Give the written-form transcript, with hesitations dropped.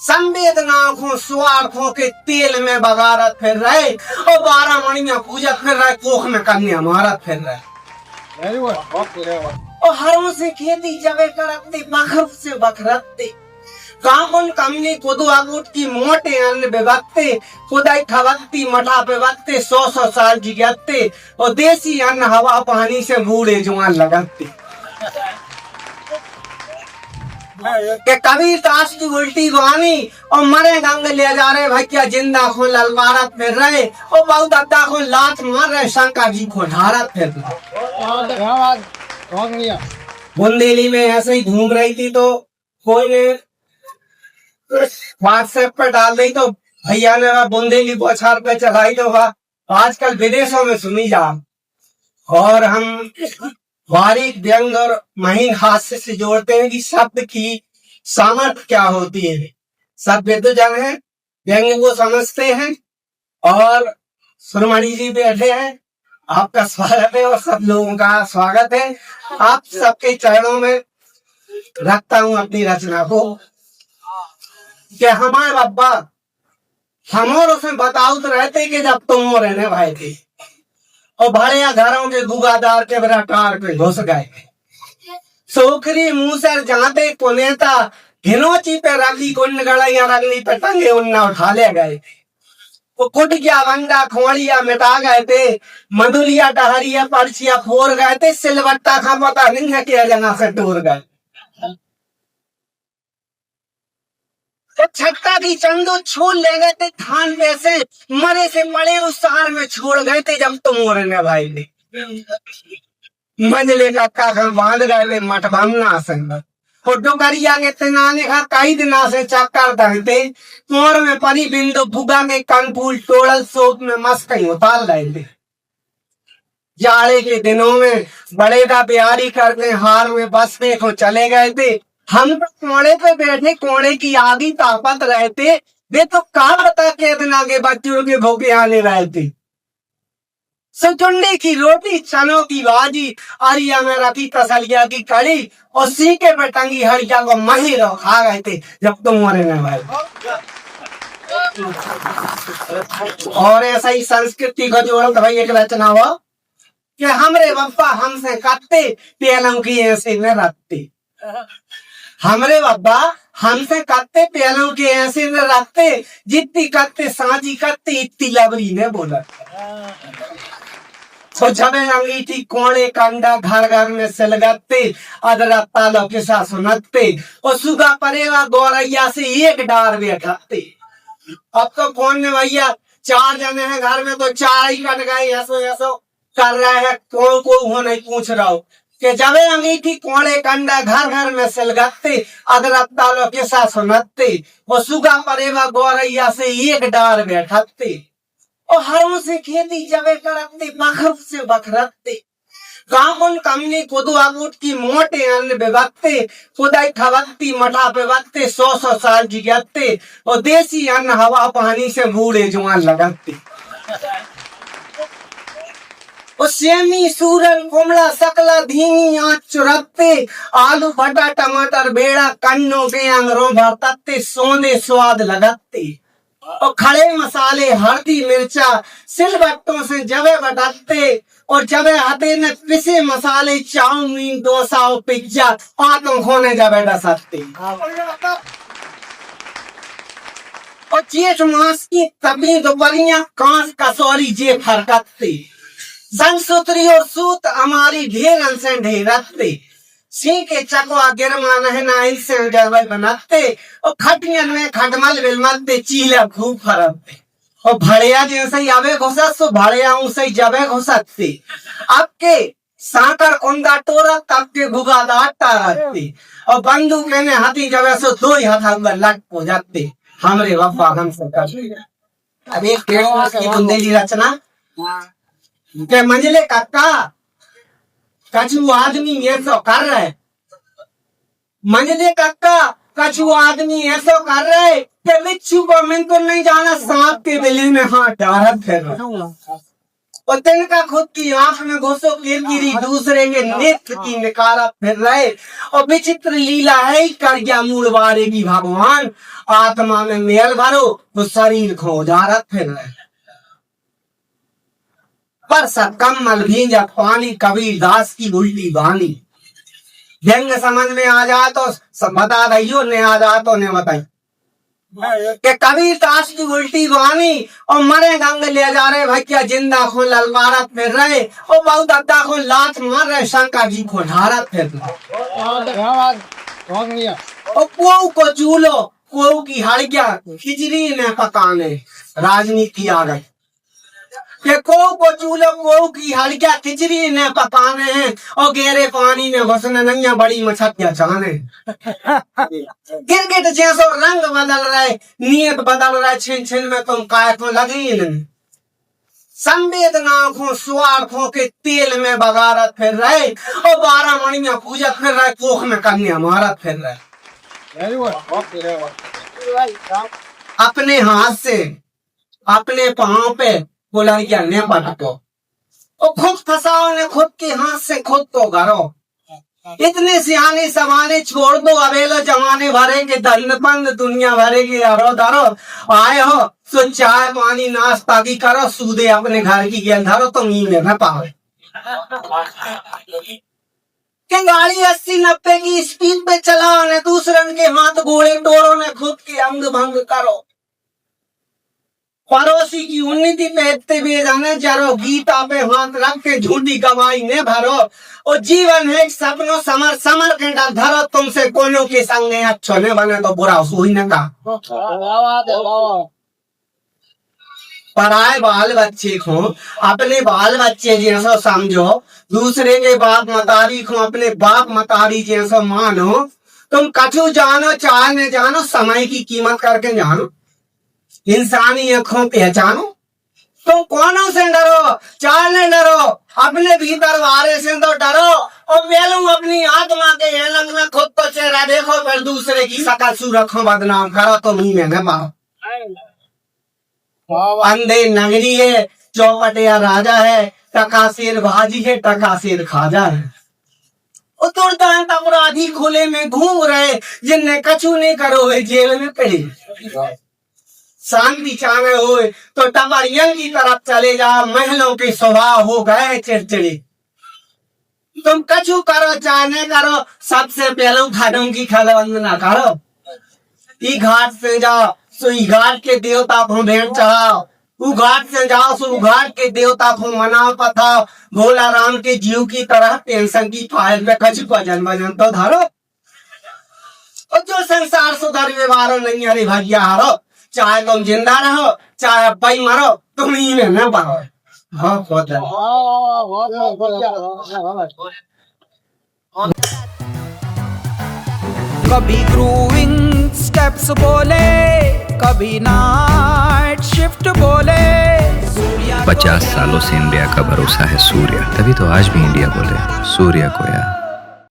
संवेदनाओं को स्वार्थों के तेल में बगारत फिर रहे और 12 मणि में पूजा फिर रहे, कोख में कन्या महारत फिर रहे और हरों से खेती जबे करते बखर से बखरते कामुन कमनी कोदो आगुट की मोटे अन्न बेवक्ते खुदाई ठवकती मठा बेवक्ते 100 साल जिगते और देसी अन्न हवा पानी से बूढ़े जुआन लगते के कभी ताश की उल्टी गानी और मरे गंग ले जा रहे भैया जिंदा को ललकारत फिर रहे और बहुत अद्दा को लात मार रहे शंकर जी को ढारत फिर रहे। बुंदेली में ऐसे ही घूम रही थी तो कोई ने व्हाट्सएप पर डाल दी तो भैया ने बुंदेली बौछार पे चलाई तो आजकल विदेशों में सुनी जा और हम बारीक व्यंग और महीन हास्य से जोड़ते हैं कि शब्द की सामर्थ्य क्या होती है। सब विद्वजन है, व्यंग को समझते हैं और सुरमणि जी बैठे हैं, आपका स्वागत है और सब लोगों का स्वागत है। आप सबके चरणों में रखता हूँ अपनी रचना को कि हमारे बाबा हम और उसमें बताओ तो रहते कि जब तुम वो रहने भाई थे और बड़े घरों के गुगादार के बराकार पे घुस गए सोखरी मुंह से जाते पुनेता घिनोची पे रगली कुंड गड़ैया रगली पे टंगे उन्ना उठा ले गए वो कुटिया वंडा खोड़िया मिटा गए थे मधुलिया डहरिया पर्चिया फोड़ गए थे सिलवट्टा का पता नहीं है क्या जगह से टूर गए तो छट्टा की चंदो छोड़ ले गए थे धान वैसे मरे से मरे उस शहर में छोड़ गए थे जब तुम मोरने भाई ने मंजले का काखल बांध गए थे मठ भामना संग और डोगरिया के तिनाने का कई दिना से चक्कर धरते मोर में परी बिंदु फुगा के कनफूल टोड़ल सोप में मस्त कहीं उतार गए थे। जाड़े के दिनों में बड़े का प्यारी करके हार में बसने को चले गए थे। हम तो कोड़े पे बैठे कोड़े की आगी तापत रहते वे तो कहा बता के इतना के बच्चों के भूखे आने रहते सुचुंडी की रोटी चनों की भाजी अरिया में रखी तसलिया की कड़ी और सीके पे टंगी हड़िया को मही रो खा गए थे जब तुम मरे में भाई। और ऐसा ही संस्कृति को जोड़ भाई एक रचना हुआ कि हमरे बप्पा हमसे काटते पेलों की ऐसे में रखते हमरे बाबा हमसे करते प्यालों के ऐसे न रखते जितनी करते साझी करते इतनी लबरी ने बोला तो जब अंगीठी कोने कंडा घर घर में से लगाते अदरा तालों के साथ सुनते और सुगा परेवा गौरैया से एक डार बैठाते। अब तो कौन ने भैया 4 जने हैं घर में तो 4 ही कट गए ऐसो ऐसो कर रहे हैं कौन को वो नहीं पूछ रहा हो कि जब अंगीठी कोड़े कंडा घर घर में सिलगते अदरक तालों के साथ सुनते वो सुगा परेवा गौरैया से एक डार बैठते और हरों से खेती जबे करते बखर से बखरते कामुन कमनी कोदो आगुट की मोटे अन्न बेवक्ते खुदाई ठवकती मठा बेवक्ते 100 साल जिगते और देसी अन्न हवा पानी से बूढ़े जुआन लगते और सेमी सूरन कुमड़ा सकला धीमी आंच चुरकते आलू भटा टमाटर बेड़ा कन्नों के अंगरों भरतते सोने स्वाद लगते और खड़े मसाले हल्दी मिर्चा सिलबट्टों से जवे बटाते और जबे हाथे ने पिसे मसाले चाउमीन डोसा और पिज्जा आंखों खोने जबे डसते और जेठ मास की तभी दोपहरियां कांस कसौरी जे फरकते संसूत्री और सूत हमारी ढेर से ढेरते सी के चकवा गिरमा नहना इनसे गरबे बनाते और खटियन में खटमल बिलमलते चीला खूब फरकते और भड़िया जैसे ही आवे घुसा सो भड़िया उसे जबे घुसते आपके साकर कुंदा टोरा तब के घुगादार टारते और बंदूक लेने हाथी जबे सो 2 ही हाथ लट हो जाते हमरे बाबा हमसे कर अब एक की बुंदेली रचना के मंजले काका कछु आदमी ऐसा कर रहे मंजले काका कछु आदमी ऐसा कर रहे कि बिच्छू को मैं तो नहीं जाना सांप के बिली में हाथ डालत फिर और तिनका खुद की आंख में घुसो किरकिरी, दूसरे के नेत्र की निकारा फिर रहे। और विचित्र लीला है कर गया मूल वारे की भगवान, आत्मा में मेल भरो तो शरीर खो उजारत फिर रहे। पर सब कम्मल भींजा पानी, कबीर दास की उल्टी वाणी। व्यंग समझ में आ जाए तो सब बता दइयो, ने आ जाए तो ने बताई कि कबीर दास की उल्टी वाणी। और मरे गंग ले जा रहे भैया, जिंदा को ललकारत फिर रहे। और बहुत अद्दा को लात मार रहे, शंकर जी को ढारत फिर रहे। और को चूलो को की हड़िया खिचड़ी ने पकाने, राजनीति आ गई कि को चूलो को की हड़िया खिचड़ी ने पकाने हैं। और गहरे पानी में घुसने नहीं, बड़ी मछलियां चाहने। गिरगिट जैसो रंग बदल रहे, नियत बदल रहे, छिन छिन में तुम काय को लगी नहीं। संवेदना आंखों स्वार्थों के तेल में बगारत फिर रहे। और 12 मणियां पूजा फिर रहे, कोख में कन्या मारत फिर रहे। अपने हाथ से अपने पांव पे लड़कियां ने पटको, और खुद फंसाओ ने खुद के हाथ से खुद को करो। इतने सियाने सवाने छोड़ दो, अबेलो जमाने भरेंगे, दंड दुनिया भरेगी। अरो धरो आए हो तो चाय पानी नाश्ता की करो, सूदे अपने घर की गेल धरो, तुम ही में न पाओ। कि गाड़ी 80-90 की स्पीड पे चलाओ ने, दूसरन के हाथ गोले तोड़ो ने, खुद के अंग भंग करो। पड़ोसी की उन्नति पे इतने बेजाने जरो, गीता पे हाथ रख के झूठी गवाही ने भरो। और जीवन है सपनों समर समर के डर धरो, तुमसे कोनो के संग अच्छो ने बने तो बुरा सुई ने का। पराए बाल बच्चे को अपने बाल बच्चे जैसा समझो, दूसरे के बाप मतारी को अपने बाप मतारी जैसा मानो। तुम कछु जानो चाहे न जानो, समय की कीमत करके जानो, इंसानी आंखों पहचानो। तुम कौनों से डरो, चार ने डरो, अपने भीतर वारे से तो डरो। और वेलू अपनी आत्मा के हेलंग में खुद तो चेहरा देखो, फिर दूसरे की शकल सूरत को बदनाम करो, तो मुंह में न मारो। अंधे नगरी है, चौपटिया राजा है, टका शेर भाजी है, टका शेर खाजा है। तुरंत अपराधी खुले में घूम रहे, जिनने कछु नहीं करो वे जेल में पड़े। शांति चाहे हो तो टबरियन की तरफ चले जाओ, महलों के स्वभाव हो गए चिड़चिड़े। तुम कछु करो चाहे नहीं करो, सबसे पहले घाटों की खलवंदना करो। ई घाट से जाओ सो ई घाट के देवता को भेंट चढ़ाओ, उ घाट से जाओ सो उ घाट के देवता को मनाओ पथाओ। भोला राम के जीव की तरह पेंशन की फाइल में कछु भजन भजन तो धरो। और जो संसार सुधर व्यवहारो नहीं, अरे भैया हारो, चाहे तुम जिंदा रहो चाहे भाई मरो, तुम ही में न पाओ। हाँ कभी ग्रूविंग स्टेप्स बोले, कभी नाइट शिफ्ट बोले। 50 सालों से इंडिया का भरोसा है सूर्या, तभी तो आज भी इंडिया बोले सूर्या को यार।